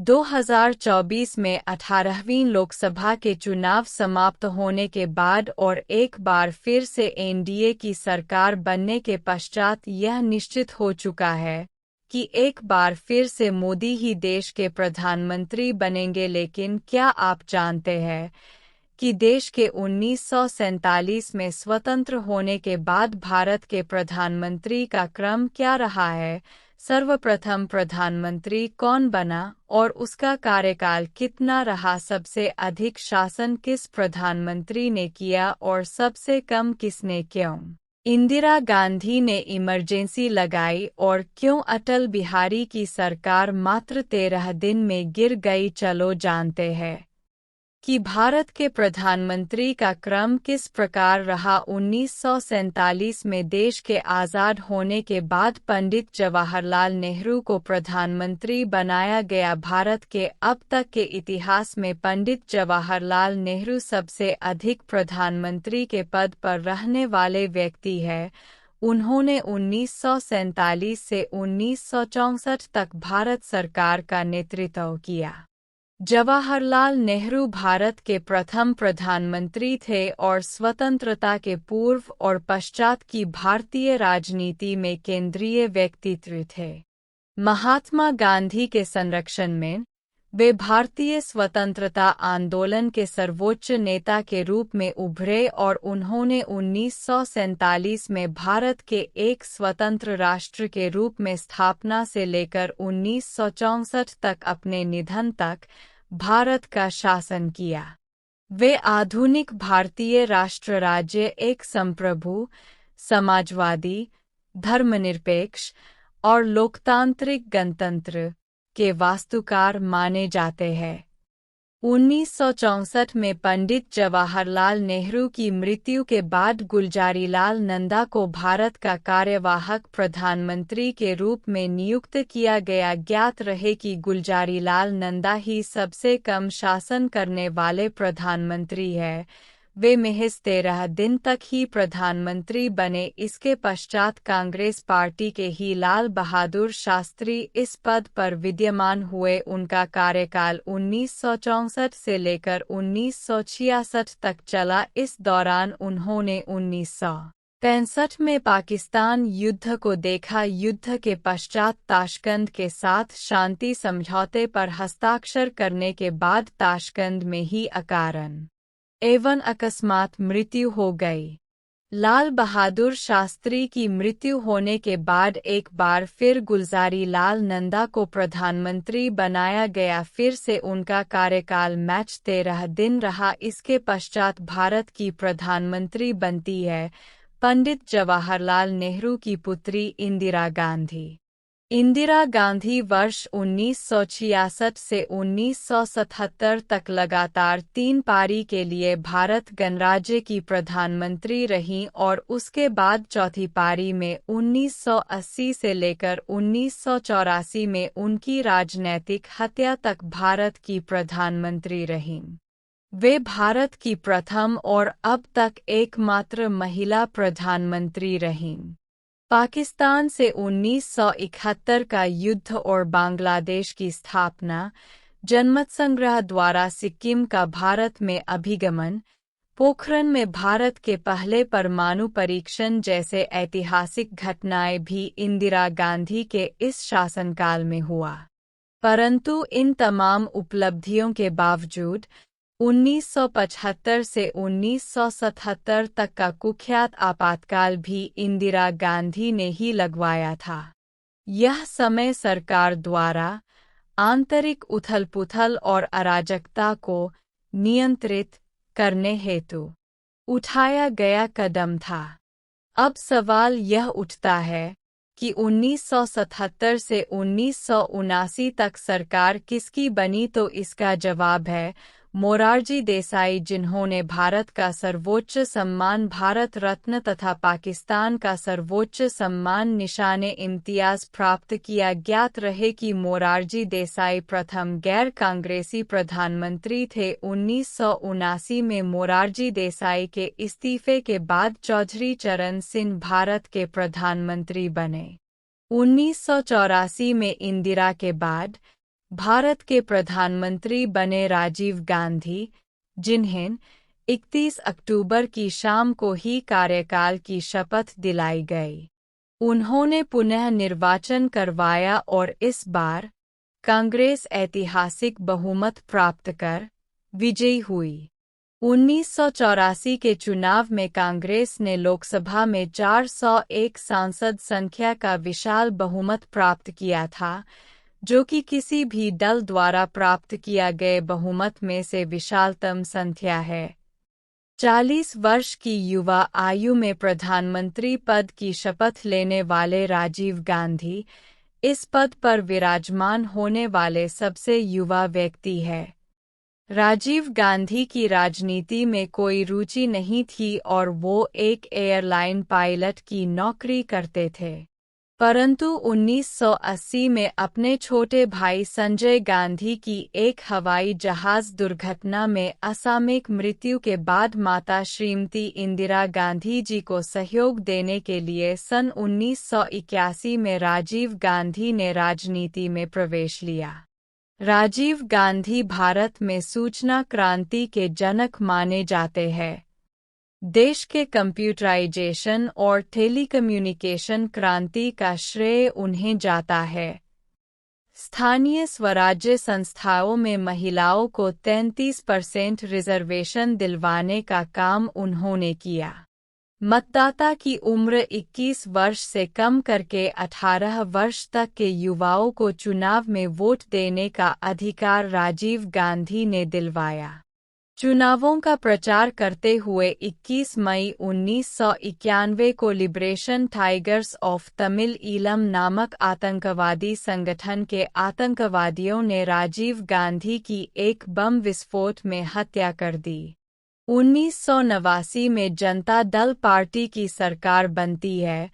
2024 में 18वीं लोकसभा के चुनाव समाप्त होने के बाद और एक बार फिर से एनडीए की सरकार बनने के पश्चात यह निश्चित हो चुका है कि एक बार फिर से मोदी ही देश के प्रधानमंत्री बनेंगे। लेकिन क्या आप जानते हैं कि देश के 1947 में स्वतंत्र होने के बाद भारत के प्रधानमंत्री का क्रम क्या रहा है? सर्वप्रथम प्रधानमंत्री कौन बना और उसका कार्यकाल कितना रहा? सबसे अधिक शासन किस प्रधानमंत्री ने किया और सबसे कम किसने? क्यों इंदिरा गांधी ने इमरजेंसी लगाई और क्यों अटल बिहारी की सरकार मात्र 13 दिन में गिर गई? चलो जानते हैं कि भारत के प्रधानमंत्री का क्रम किस प्रकार रहा। 1947 में देश के आज़ाद होने के बाद पंडित जवाहरलाल नेहरू को प्रधानमंत्री बनाया गया। भारत के अब तक के इतिहास में पंडित जवाहरलाल नेहरू सबसे अधिक प्रधानमंत्री के पद पर रहने वाले व्यक्ति हैं। उन्होंने 1947 से 1964 तक भारत सरकार का नेतृत्व किया। जवाहरलाल नेहरू भारत के प्रथम प्रधानमंत्री थे और स्वतंत्रता के पूर्व और पश्चात की भारतीय राजनीति में केंद्रीय व्यक्तित्व थे। महात्मा गांधी के संरक्षण में वे भारतीय स्वतंत्रता आंदोलन के सर्वोच्च नेता के रूप में उभरे और उन्होंने 1947 में भारत के एक स्वतंत्र राष्ट्र के रूप में स्थापना से लेकर 1964 तक अपने निधन तक भारत का शासन किया। वे आधुनिक भारतीय राष्ट्र राज्य एक संप्रभु, समाजवादी, धर्मनिरपेक्ष और लोकतांत्रिक गणतंत्र के वास्तुकार माने जाते हैं। 1964 में पंडित जवाहरलाल नेहरू की मृत्यु के बाद गुलजारीलाल नंदा को भारत का कार्यवाहक प्रधानमंत्री के रूप में नियुक्त किया गया। ज्ञात रहे कि गुलजारीलाल नंदा ही सबसे कम शासन करने वाले प्रधानमंत्री हैं। वे महज 13 दिन तक ही प्रधानमंत्री बने। इसके पश्चात कांग्रेस पार्टी के ही लाल बहादुर शास्त्री इस पद पर विद्यमान हुए। उनका कार्यकाल 1964 से लेकर 1966 तक चला। इस दौरान उन्होंने 1965 में पाकिस्तान युद्ध को देखा। युद्ध के पश्चात ताशकंद के साथ शांति समझौते पर हस्ताक्षर करने के बाद ताशकंद में ही अकारण एवं अकस्मात मृत्यु हो गई। लाल बहादुर शास्त्री की मृत्यु होने के बाद एक बार फिर गुलजारीलाल नंदा को प्रधानमंत्री बनाया गया। फिर से उनका कार्यकाल मैच 13 दिन रहा। इसके पश्चात भारत की प्रधानमंत्री बनती है पंडित जवाहरलाल नेहरू की पुत्री इंदिरा गांधी। इंदिरा गांधी वर्ष 1966 से 1977 तक लगातार 3 पारी के लिए भारत गणराज्य की प्रधानमंत्री रहीं और उसके बाद चौथी पारी में 1980 से लेकर 1984 में उनकी राजनैतिक हत्या तक भारत की प्रधानमंत्री रहीं। वे भारत की प्रथम और अब तक एकमात्र महिला प्रधानमंत्री रहीं। पाकिस्तान से 1971 का युद्ध और बांग्लादेश की स्थापना, जनमत संग्रह द्वारा सिक्किम का भारत में अभिगमन, पोखरण में भारत के पहले परमाणु परीक्षण जैसे ऐतिहासिक घटनाएं भी इंदिरा गांधी के इस शासनकाल में हुआ। परंतु इन तमाम उपलब्धियों के बावजूद 1975 से 1977 तक का कुख्यात आपातकाल भी इंदिरा गांधी ने ही लगवाया था। यह समय सरकार द्वारा आंतरिक उथल-पुथल और अराजकता को नियंत्रित करने हेतु उठाया गया कदम था। अब सवाल यह उठता है कि 1977 से 1979 तक सरकार किसकी बनी? तो इसका जवाब है मोरारजी देसाई, जिन्होंने भारत का सर्वोच्च सम्मान भारत रत्न तथा पाकिस्तान का सर्वोच्च सम्मान निशाने इम्तियाज प्राप्त किया। ज्ञात रहे कि मोरारजी देसाई प्रथम गैर कांग्रेसी प्रधानमंत्री थे। 1979 में मोरारजी देसाई के इस्तीफे के बाद चौधरी चरण सिंह भारत के प्रधानमंत्री बने। 1984 में इंदिरा के बाद भारत के प्रधानमंत्री बने राजीव गांधी, जिन्हें 31 अक्टूबर की शाम को ही कार्यकाल की शपथ दिलाई गई। उन्होंने पुनः निर्वाचन करवाया और इस बार कांग्रेस ऐतिहासिक बहुमत प्राप्त कर विजयी हुई। 1984 के चुनाव में कांग्रेस ने लोकसभा में 401 सांसद संख्या का विशाल बहुमत प्राप्त किया था, जो कि किसी भी दल द्वारा प्राप्त किया गए बहुमत में से विशालतम संख्या है। 40 वर्ष की युवा आयु में प्रधानमंत्री पद की शपथ लेने वाले राजीव गांधी इस पद पर विराजमान होने वाले सबसे युवा व्यक्ति है। राजीव गांधी की राजनीति में कोई रुचि नहीं थी और वो एक एयरलाइन पायलट की नौकरी करते थे। परंतु 1980 में अपने छोटे भाई संजय गांधी की एक हवाई जहाज दुर्घटना में असामयिक मृत्यु के बाद माता श्रीमती इंदिरा गांधी जी को सहयोग देने के लिए सन 1981 में राजीव गांधी ने राजनीति में प्रवेश लिया। राजीव गांधी भारत में सूचना क्रांति के जनक माने जाते हैं। देश के कंप्यूटराइजेशन और टेलीकम्युनिकेशन क्रांति का श्रेय उन्हें जाता है। स्थानीय स्वराज्य संस्थाओं में महिलाओं को 33% रिजर्वेशन दिलवाने का काम उन्होंने किया। मतदाता की उम्र 21 वर्ष से कम करके 18 वर्ष तक के युवाओं को चुनाव में वोट देने का अधिकार राजीव गांधी ने दिलवाया। चुनावों का प्रचार करते हुए 21 मई 1991 को liberation tigers of Tamil Eelam नामक आतंकवादी संगठन के आतंकवादियों ने राजीव गांधी की एक बम विस्फोट में हत्या कर दी। 1989 में जनता दल पार्टी की सरकार बनती है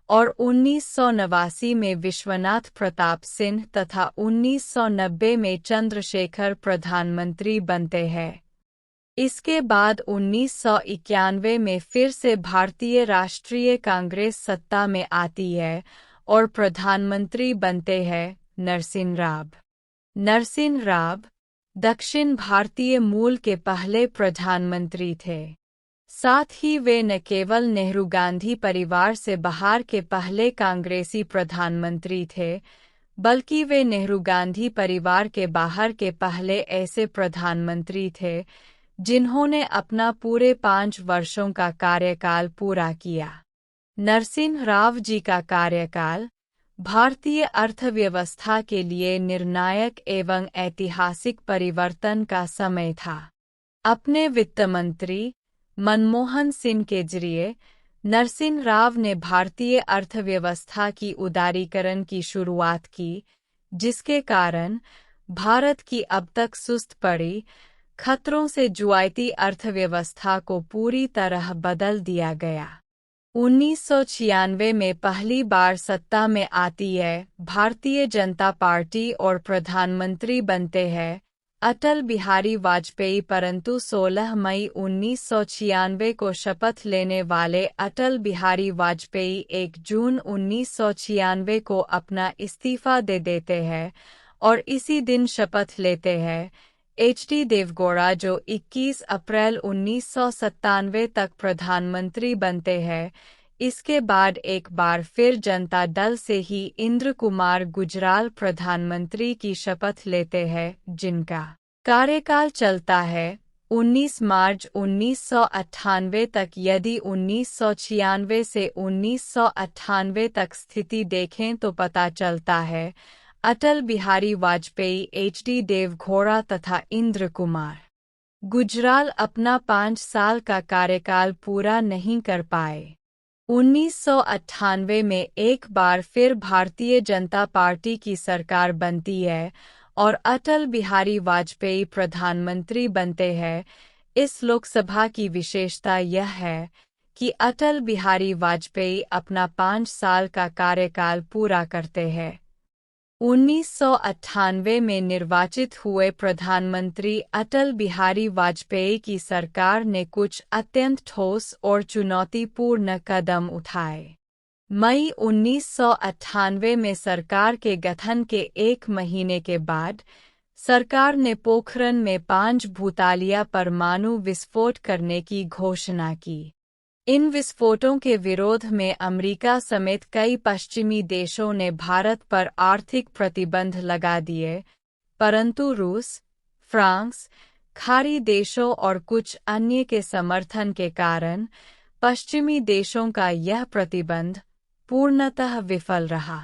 और 1989 में विश्वनाथ प्रताप सिंह तथा 1990 में चंद्रशेखर प्रधानमंत्री बनते हैं। इसके बाद 1991 में फिर से भारतीय राष्ट्रीय कांग्रेस सत्ता में आती है और प्रधानमंत्री बनते हैं नरसिंह राव। नरसिंह राव दक्षिण भारतीय मूल के पहले प्रधानमंत्री थे। साथ ही वे न केवल नेहरू गांधी परिवार से बाहर के पहले कांग्रेसी प्रधानमंत्री थे, बल्कि वे नेहरू गांधी परिवार के बाहर के पहले ऐसे प्रधानमंत्री थे जिन्होंने अपना पूरे 5 वर्षों का कार्यकाल पूरा किया। नरसिंह राव जी का कार्यकाल भारतीय अर्थव्यवस्था के लिए निर्णायक एवं ऐतिहासिक परिवर्तन का समय था। अपने वित्त मंत्री मनमोहन सिंह के जरिए नरसिंह राव ने भारतीय अर्थव्यवस्था की उदारीकरण की शुरुआत की, जिसके कारण भारत की अब तक सुस्त पड़ी खतरों से जुआती अर्थव्यवस्था को पूरी तरह बदल दिया गया। 1996 में पहली बार सत्ता में आती है भारतीय जनता पार्टी और प्रधानमंत्री बनते हैं अटल बिहारी वाजपेयी, परंतु 16 मई 1996 को शपथ लेने वाले अटल बिहारी वाजपेयी 1 जून 1996 को अपना इस्तीफा दे देते हैं और इसी दिन शपथ लेते हैं एच.डी. देवगौड़ा, जो 21 अप्रैल 1997 तक प्रधानमंत्री बनते हैं। इसके बाद एक बार फिर जनता दल से ही इंद्र कुमार गुजराल प्रधानमंत्री की शपथ लेते हैं, जिनका कार्यकाल चलता है 19 मार्च 1998 तक। यदि 1996 से 1998 तक स्थिति देखें तो पता चलता है अटल बिहारी वाजपेयी, एच.डी. देवगौड़ा तथा इंद्र कुमार गुजराल अपना 5 साल का कार्यकाल पूरा नहीं कर पाए। 1998 में एक बार फिर भारतीय जनता पार्टी की सरकार बनती है और अटल बिहारी वाजपेयी प्रधानमंत्री बनते हैं। इस लोकसभा की विशेषता यह है कि अटल बिहारी वाजपेयी अपना 5 साल का कार्यकाल पूरा करते हैं। 1998 में निर्वाचित हुए प्रधानमंत्री अटल बिहारी वाजपेयी की सरकार ने कुछ अत्यंत ठोस और चुनौतीपूर्ण कदम उठाए। मई 1998 में सरकार के गठन के 1 महीने के बाद सरकार ने पोखरण में 5 भूतालिया परमाणु विस्फोट करने की घोषणा की। इन विस्फोटों के विरोध में अमेरिका समेत कई पश्चिमी देशों ने भारत पर आर्थिक प्रतिबंध लगा दिए, परंतु रूस, फ्रांस, खाड़ी देशों और कुछ अन्य के समर्थन के कारण पश्चिमी देशों का यह प्रतिबंध पूर्णतः विफल रहा।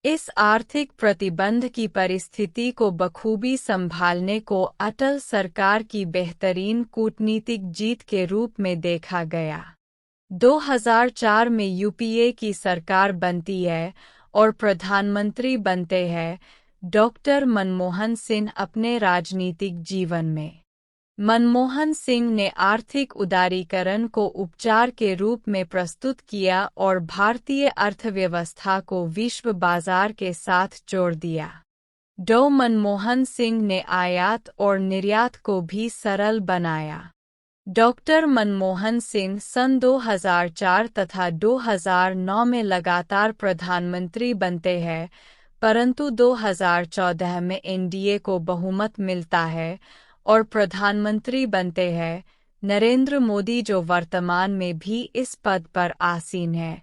इस आर्थिक प्रतिबंध की परिस्थिति को बखूबी संभालने को अटल सरकार की बेहतरीन कूटनीतिक जीत के रूप में देखा गया। 2004 में यूपीए की सरकार बनती है और प्रधानमंत्री बनते हैं डॉक्टर मनमोहन सिंह। अपने राजनीतिक जीवन में मनमोहन सिंह ने आर्थिक उदारीकरण को उपचार के रूप में प्रस्तुत किया और भारतीय अर्थव्यवस्था को विश्व बाजार के साथ जोड़ दिया। डॉ मनमोहन सिंह ने आयात और निर्यात को भी सरल बनाया। डॉक्टर मनमोहन सिंह सन 2004 तथा 2009 में लगातार प्रधानमंत्री बनते हैं, परंतु 2014 में एनडीए को बहुमत मिलता है और प्रधानमंत्री बनते हैं नरेंद्र मोदी, जो वर्तमान में भी इस पद पर आसीन है।